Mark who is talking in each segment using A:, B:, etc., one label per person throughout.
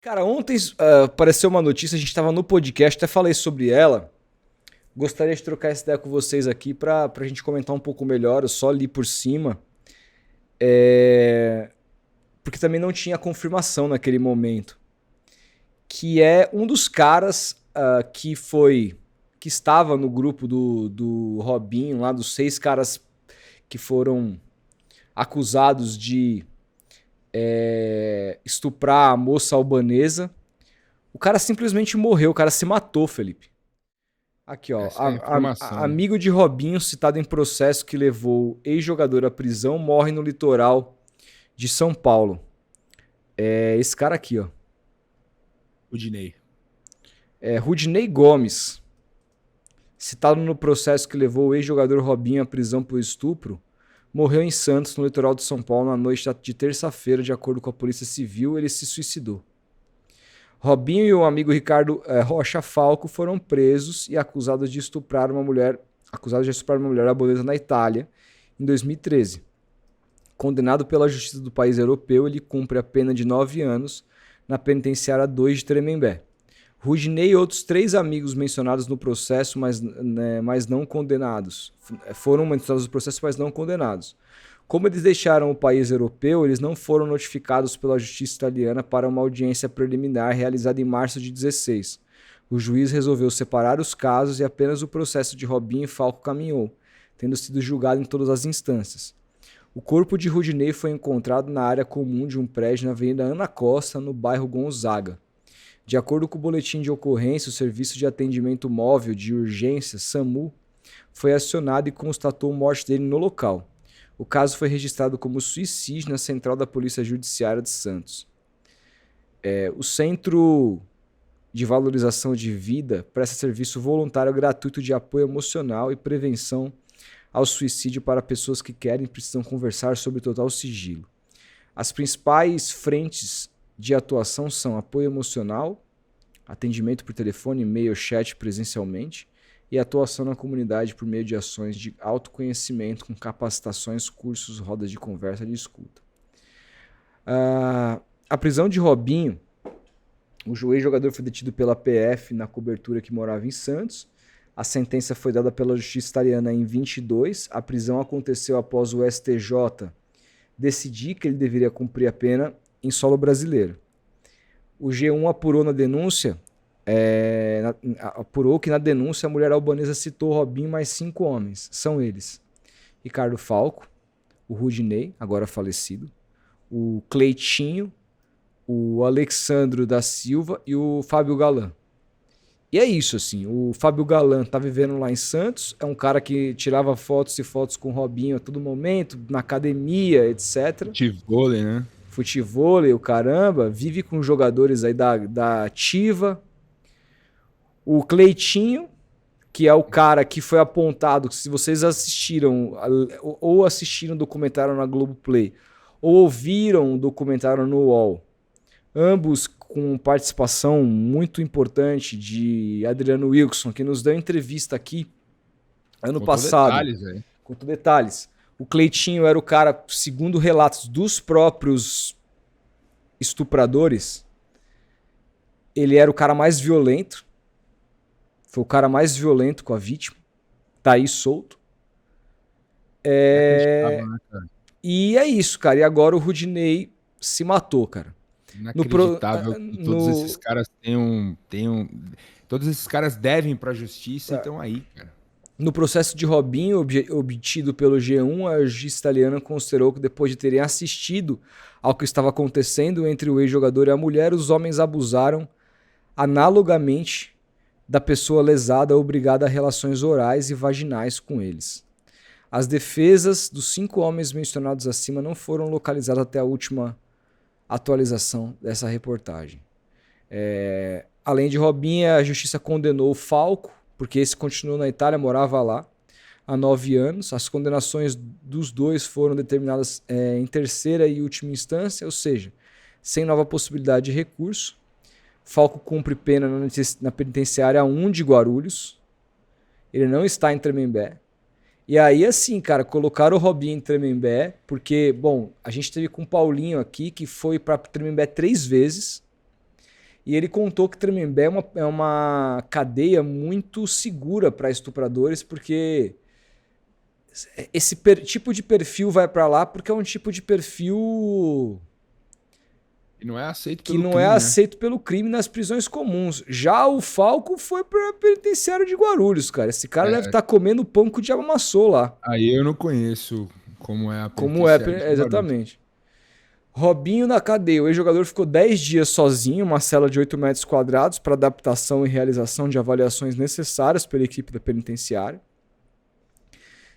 A: Cara, ontem apareceu uma notícia, a gente estava no podcast, até falei sobre ela. Gostaria de trocar essa ideia com vocês aqui pra gente comentar um pouco melhor. Eu só li por cima, é, porque também não tinha confirmação naquele momento. Que é um dos caras que estava no grupo do Robinho, lá dos 6 caras que foram acusados de estuprar a moça albanesa. O cara simplesmente morreu, o cara se matou, Felipe. Aqui, ó.
B: Essa é a informação, né?
A: Amigo de Robinho, citado em processo que levou ex-jogador à prisão, morre no litoral de São Paulo. É esse cara aqui, ó.
B: O Dinei.
A: É Rudinei Gomes, citado no processo que levou o ex-jogador Robinho à prisão por estupro, morreu em Santos, no litoral de São Paulo, na noite de terça-feira. De acordo com a Polícia Civil, ele se suicidou. Robinho e o amigo Ricardo Rocha Falco foram presos e acusados de estuprar uma mulher albanesa na Itália em 2013. Condenado pela justiça do país europeu, ele cumpre a pena de 9 anos na penitenciária 2 de Tremembé. Rudinei e outros 3 amigos mencionados no processo, mas não condenados. Foram mencionados no processo, mas não condenados. Como eles deixaram o país europeu, eles não foram notificados pela justiça italiana para uma audiência preliminar realizada em março de 16. O juiz resolveu separar os casos e apenas o processo de Robinho e Falco caminhou, tendo sido julgado em todas as instâncias. O corpo de Rudinei foi encontrado na área comum de um prédio na Avenida Ana Costa, no bairro Gonzaga. De acordo com o boletim de ocorrência, o Serviço de Atendimento Móvel de Urgência, SAMU, foi acionado e constatou a morte dele no local. O caso foi registrado como suicídio na Central da Polícia Judiciária de Santos. O Centro de Valorização de Vida presta serviço voluntário gratuito de apoio emocional e prevenção ao suicídio para pessoas que querem e precisam conversar sobre total sigilo. As principais frentes de atuação são apoio emocional, atendimento por telefone, e-mail, chat presencialmente, e atuação na comunidade por meio de ações de autoconhecimento com capacitações, cursos, rodas de conversa e de escuta. A prisão de Robinho, o ex-jogador foi detido pela PF na cobertura que morava em Santos. A sentença foi dada pela justiça italiana em 22. A prisão aconteceu após o STJ decidir que ele deveria cumprir a pena em solo brasileiro. O G1 apurou na denúncia, apurou que na denúncia a mulher albanesa citou Robinho mais 5 homens. São eles: Ricardo Falco, o Rudinei, agora falecido, o Cleitinho, o Alexandro da Silva e o Fábio Galan. E é isso, assim, o Fábio Galan tá vivendo lá em Santos, é um cara que tirava fotos e fotos com o Robinho a todo momento, na academia, etc.
B: Tivoli, né?
A: Futevôlei, o caramba, vive com jogadores aí da ativa. O Cleitinho, que é o cara que foi apontado, se vocês assistiram ou assistiram o documentário na Globoplay, ou ouviram o documentário no UOL, ambos com participação muito importante de Adriano Wilson, que nos deu entrevista aqui ano
B: Contou
A: passado,
B: detalhes, velho.
A: com detalhes. O Cleitinho era o cara, segundo relatos dos próprios estupradores, ele era o cara mais violento, foi o cara mais violento com a vítima, tá aí solto.
B: Inacreditável, né, cara?
A: E é isso, cara. E agora o Rudinei se matou, cara. No, pro,
B: Inacreditável que todos esses
A: no,
B: caras todos esses caras devem pra justiça e estão aí, cara.
A: No processo de Robinho, obtido pelo G1, a justiça italiana considerou que depois de terem assistido ao que estava acontecendo entre o ex-jogador e a mulher, os homens abusaram analogamente da pessoa lesada, obrigada a relações orais e vaginais com eles. As defesas dos 5 homens mencionados acima não foram localizadas até a última atualização dessa reportagem. Além de Robinho, a justiça condenou o Falco, porque esse continuou na Itália, morava lá há 9 anos. As condenações dos dois foram determinadas em terceira e última instância, ou seja, sem nova possibilidade de recurso. Falco cumpre pena na penitenciária 1 de Guarulhos. Ele não está em Tremembé. E aí, assim, cara, colocaram o Robinho em Tremembé, porque, bom, a gente teve com o Paulinho aqui, que foi para Tremembé 3 vezes. E ele contou que Tremembé é uma cadeia muito segura para estupradores, porque esse tipo de perfil vai para lá porque é um tipo de perfil
B: E não é aceito
A: que
B: pelo
A: não é
B: crime, né?
A: aceito pelo crime nas prisões comuns. Já o Falco foi para penitenciário de Guarulhos, cara. Esse cara deve
B: É,
A: estar comendo pão que o diabo amassou lá.
B: aí eu não conheço como é a
A: Como é,
B: penitenciária de Guarulhos.
A: exatamente. Robinho na cadeia. O ex-jogador ficou 10 dias sozinho, uma cela de 8 metros quadrados, para adaptação e realização de avaliações necessárias pela equipe da penitenciária.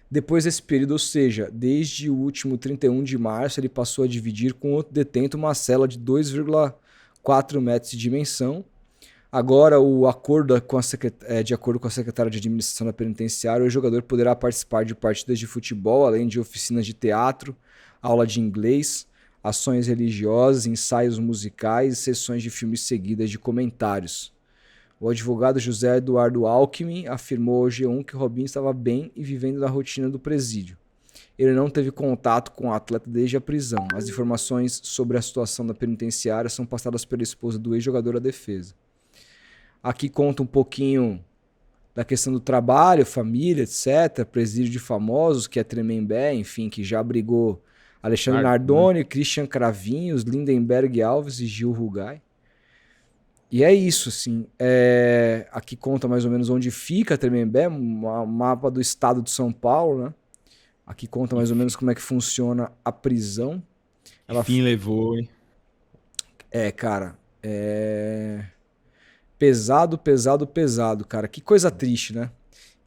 A: Depois desse período, ou seja, desde o último 31 de março, ele passou a dividir com outro detento uma cela de 2,4 metros de dimensão. Agora, de acordo com a secretária de administração da penitenciária, o jogador poderá participar de partidas de futebol, além de oficinas de teatro, aula de inglês, ações religiosas, ensaios musicais e sessões de filmes seguidas de comentários. O advogado José Eduardo Alckmin afirmou ao G1 que Robinho estava bem e vivendo na rotina do presídio. Ele não teve contato com o atleta desde a prisão. As informações sobre a situação da penitenciária são passadas pela esposa do ex-jogador à defesa. Aqui conta um pouquinho da questão do trabalho, família, etc. Presídio de famosos, que é Tremembé, enfim, que já abrigou Alexandre Nardoni, Christian Cravinhos, Lindenberg Alves e Gil Rugai. E é isso, assim. Aqui conta mais ou menos onde fica Tremembé, um mapa do estado de São Paulo, né? Aqui conta mais ou menos como é que funciona a prisão.
B: Enfim, levou, hein?
A: Cara, pesado, pesado, pesado, cara. Que coisa triste, né?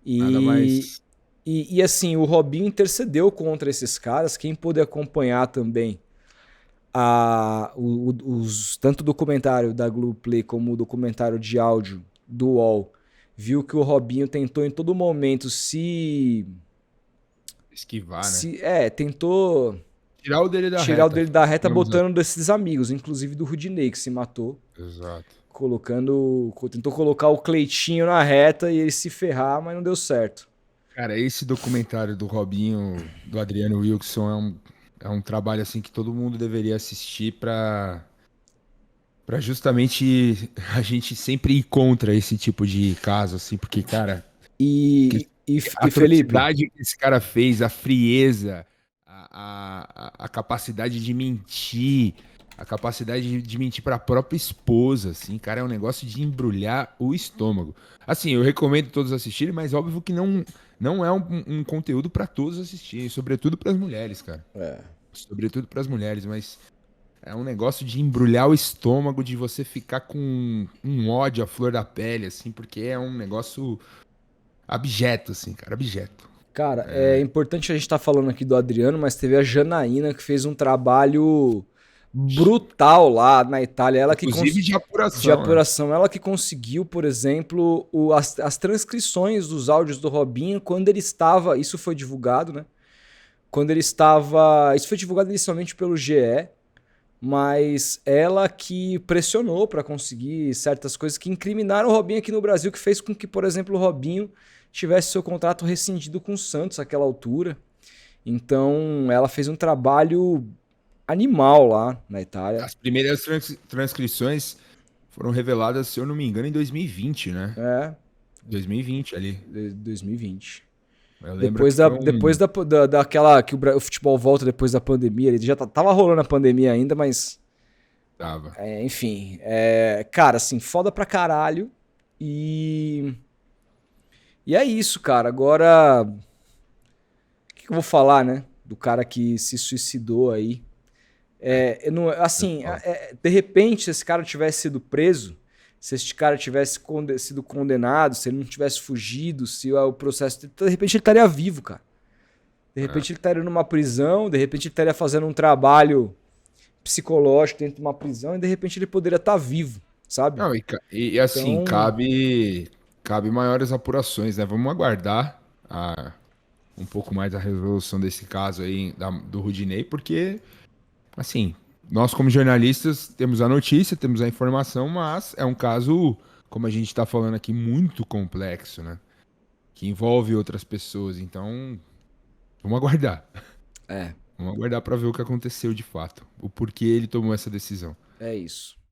B: Nada mais.
A: E assim, o Robinho intercedeu contra esses caras. Quem pôde acompanhar também tanto o documentário da Globoplay como o documentário de áudio do UOL, viu que o Robinho tentou em todo momento
B: Esquivar, né?
A: Tentou
B: Tirar o dele da
A: tirar o
B: reta.
A: dele da reta,
B: Digamos assim.
A: botando desses amigos, inclusive do Rudinei, que se matou,
B: Exato.
A: tentou colocar o Cleitinho na reta e ele se ferrar, mas não deu certo.
B: Cara, esse documentário do Robinho, do Adriano Wilson, é um trabalho assim que todo mundo deveria assistir para justamente a gente sempre ir contra esse tipo de caso, assim, porque, cara, que- a
A: E Felipe,
B: atrocidade que esse cara fez, a frieza, a capacidade de mentir, a capacidade de mentir para a própria esposa, assim, cara, é um negócio de embrulhar o estômago. Assim, eu recomendo todos assistirem, mas óbvio que não é um conteúdo para todos assistirem, sobretudo para as mulheres, cara. Sobretudo para as mulheres, mas é um negócio de embrulhar o estômago, de você ficar com um ódio à flor da pele, assim, porque é um negócio abjeto, assim, cara, abjeto.
A: cara, é importante a gente estar falando aqui do Adriano, mas teve a Janaína que fez um trabalho brutal lá na Itália. Ela que
B: Inclusive de
A: de
B: apuração, né?
A: apuração, ela que conseguiu, por exemplo, as transcrições dos áudios do Robinho quando ele estava. Isso foi divulgado, né? Quando ele estava. Isso foi divulgado inicialmente pelo GE, mas ela que pressionou para conseguir certas coisas que incriminaram o Robinho aqui no Brasil, que fez com que, por exemplo, o Robinho tivesse seu contrato rescindido com o Santos àquela altura. Então, ela fez um trabalho animal lá na Itália.
B: As primeiras transcrições foram reveladas, se eu não me engano, em 2020, né?
A: É,
B: 2020 ali.
A: 2020.
B: Eu lembro
A: Depois
B: que foi
A: daquela que o futebol volta depois da pandemia, ele já tava rolando a pandemia ainda, mas
B: Tava.
A: enfim, cara, assim, foda pra caralho. E é isso, cara. Agora, o que eu vou falar, né? Do cara que se suicidou aí. Assim, de repente, se esse cara tivesse sido preso, se esse cara tivesse sido condenado, se ele não tivesse fugido, se o processo. De repente ele estaria vivo, cara. De repente ele estaria numa prisão, de repente ele estaria fazendo um trabalho psicológico dentro de uma prisão, e de repente ele poderia estar vivo, sabe?
B: Não, e assim,
A: Então,
B: cabe maiores apurações, né? Vamos aguardar um pouco mais a resolução desse caso aí do Rudinei, porque, assim, nós como jornalistas temos a notícia, temos a informação, mas é um caso, como a gente está falando aqui, muito complexo, né? Que envolve outras pessoas, então vamos aguardar.
A: é
B: Vamos aguardar para ver o que aconteceu de fato, o porquê ele tomou essa decisão.
A: isso.